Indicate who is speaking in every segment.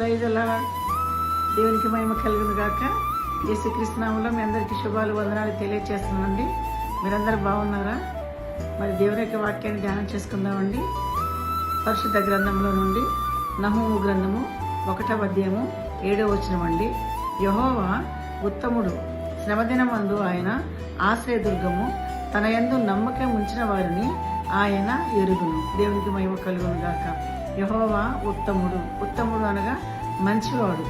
Speaker 1: Praise అలా దేవునికి మహిమ కలుగును గాక. యేసుక్రీస్తు నామములో మీ అందరికీ శుభాలు వందనాలు తెలియజేస్తున్నానండి. మీరందరూ బాగున్నారా? మరి దేవుని యొక్క వాక్యాన్ని ధ్యానం చేసుకుందామండి. పరిశుద్ధ గ్రంథంలో నుండి నహూము గ్రంథము 1వ అధ్యాయము 7వ వచనం అండి. యెహోవా ఉత్తముడు, శ్రమదినమందు ఆయన ఆశ్రయదుర్గము, తన యందు నమ్మకం ఉంచిన వారిని ఆయన ఎరుగును. దేవునికి మహిమ కలుగును గాక. యెహోవా ఉత్తముడు, ఉత్తముడు అనగా మంచివాడు.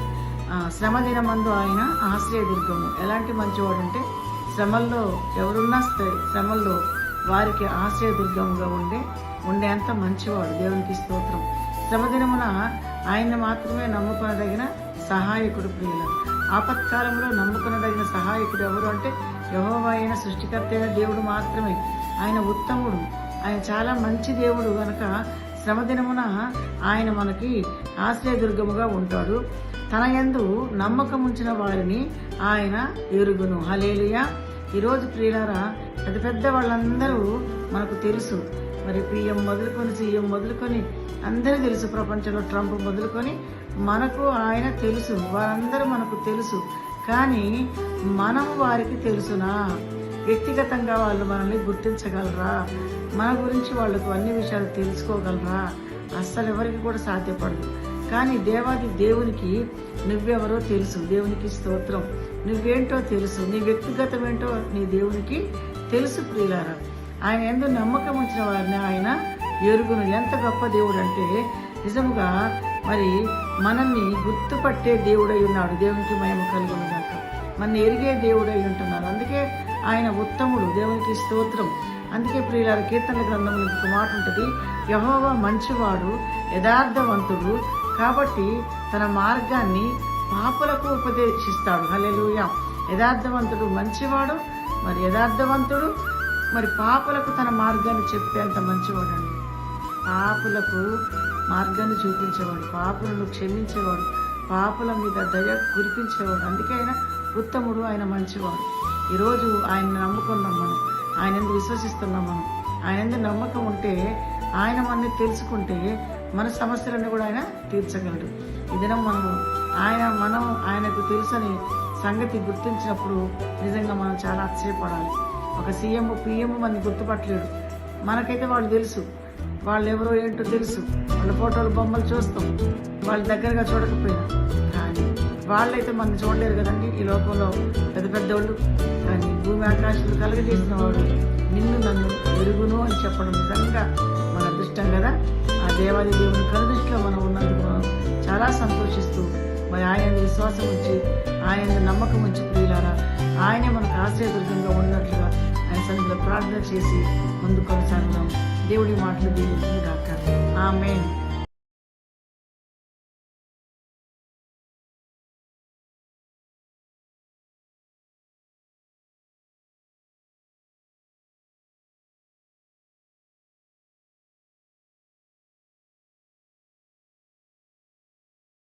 Speaker 1: శ్రమదినమందు ఆయన ఆశ్రయదుర్గము. ఎలాంటి మంచివాడు అంటే శ్రమల్లో ఎవరున్నా శ్రమల్లో వారికి ఆశ్రయదుర్గముగా ఉండేంత మంచివాడు. దేవునికి స్తోత్రం. శ్రమదినమున ఆయన మాత్రమే నమ్ముకొనదగిన సహాయకుడు. ప్రియుల ఆపత్కాలంలో నమ్ముకొనదగిన సహాయకుడు ఎవరు అంటే యెహోవా అయిన సృష్టికర్త అయిన దేవుడు మాత్రమే. ఆయన ఉత్తముడు, ఆయన చాలా మంచి దేవుడు గనక శ్రమదినమున ఆయన మనకి ఆశ్రయదుర్గముగా ఉంటాడు. తన యందు నమ్మకం ఉంచిన వారిని ఆయన ఎరుగును. హల్లెలూయా. ఈరోజు ప్రియులారా, పెద్ద పెద్ద వాళ్ళందరూ మనకు తెలుసు. మరి పిఎం మొదలుకొని సీఎం మొదలుకొని అందరూ తెలుసు. ప్రపంచంలో ట్రంప్ మొదలుకొని మనకు ఆయన తెలుసు. వారందరూ మనకు తెలుసు. కానీ మనం వారికి తెలుసునా? వ్యక్తిగతంగా వాళ్ళు మనల్ని గుర్తించగలరా? మన గురించి వాళ్ళకు అన్ని విషయాలు తెలుసుకోగలరా? అస్సలు ఎవరికి కూడా సాధ్యపడదు. కానీ దేవాది దేవునికి నువ్వెవరో తెలుసు. దేవునికి స్తోత్రం. నువ్వేంటో తెలుసు. నీ వ్యక్తిగతం ఏంటో నీ దేవునికి తెలుసు. ప్రియులారా, ఆయన యందు నమ్మకం ఉంచిన వారిని ఆయన ఎరుగును. ఎంత గొప్ప దేవుడు అంటే నిజముగా మరి మనల్ని గుర్తుపట్టే దేవుడై ఉన్నాడు. దేవునికి మహిమ కలుగును గాక. మన ఎరిగే దేవుడై ఉంటున్నారు. అందుకే ఆయన ఉత్తముడు. దేవునికి స్తోత్రం. అందుకే ప్రియులారా, కీర్తనల గ్రంథంలో ఒక మాట ఉంటుంది, యెహోవా మంచివాడు, యథార్థవంతుడు, కాబట్టి తన మార్గాన్ని పాపులకు ఉపదేశిస్తాడు. హల్లెలూయా. యథార్థవంతుడు మంచివాడు, మరి యథార్థవంతుడు, మరి పాపులకు తన మార్గాన్ని చెప్పేంత మంచివాడు అండి. పాపులకు మార్గాన్ని చూపించేవాడు, పాపులను క్షమించేవాడు, పాపుల మీద దయ కురిపించేవాడు. అందుకే ఆయన ఉత్తముడు, ఆయన మంచివాడు. ఈరోజు ఆయన నమ్ముకున్నాం మనం, ఆయన ఎందుకు విశ్వసిస్తున్నాం మనం. ఆయన ఎందుకు నమ్మకం ఉంటే, ఆయన మనల్ని తెలుసుకుంటే మన సమస్యలన్నీ కూడా ఆయన తీర్చగలడు. ఈ దినం మనం ఆయనకు తెలుసని సంగతి గుర్తించినప్పుడు నిజంగా మనం చాలా ఆశ్చర్యపడాలి. ఒక సీఎం పిఎం మనని గుర్తుపట్టలేడు. మనకైతే వాళ్ళు తెలుసు. వాళ్ళు ఎవరో ఏంటో తెలుసు. వాళ్ళ ఫోటోలు బొమ్మలు చూస్తాం, వాళ్ళ దగ్గరగా చూడకపోయినా. కానీ వాళ్ళైతే మనం చూడలేరు కదండి ఈ లోకంలో పెద్ద పెద్దవాళ్ళు. కానీ భూమి ఆకాశాలు కలగజేసిన వాడు నిన్ను నన్ను ఎరుగును అని చెప్పడం నిజంగా మన అదృష్టం కదా. ఆ దేవాది దేవుని కనుదృష్టిలో మనం ఉన్నందుకు మనం చాలా సంతోషిస్తూ మరి ఆయన విశ్వాసం ఉంచి ఆయన నమ్మకం ఉంచి ప్రియులారా, ఆయనే మనకు ఆశ్రయదుర్గంగా ఉన్నట్లుగా ఆయన సన్నిధిలో ప్రార్థన చేసి ముందు కొనసాగుదాం. దేవుడి మాటలు దీవించును గాక. ఆమేన్.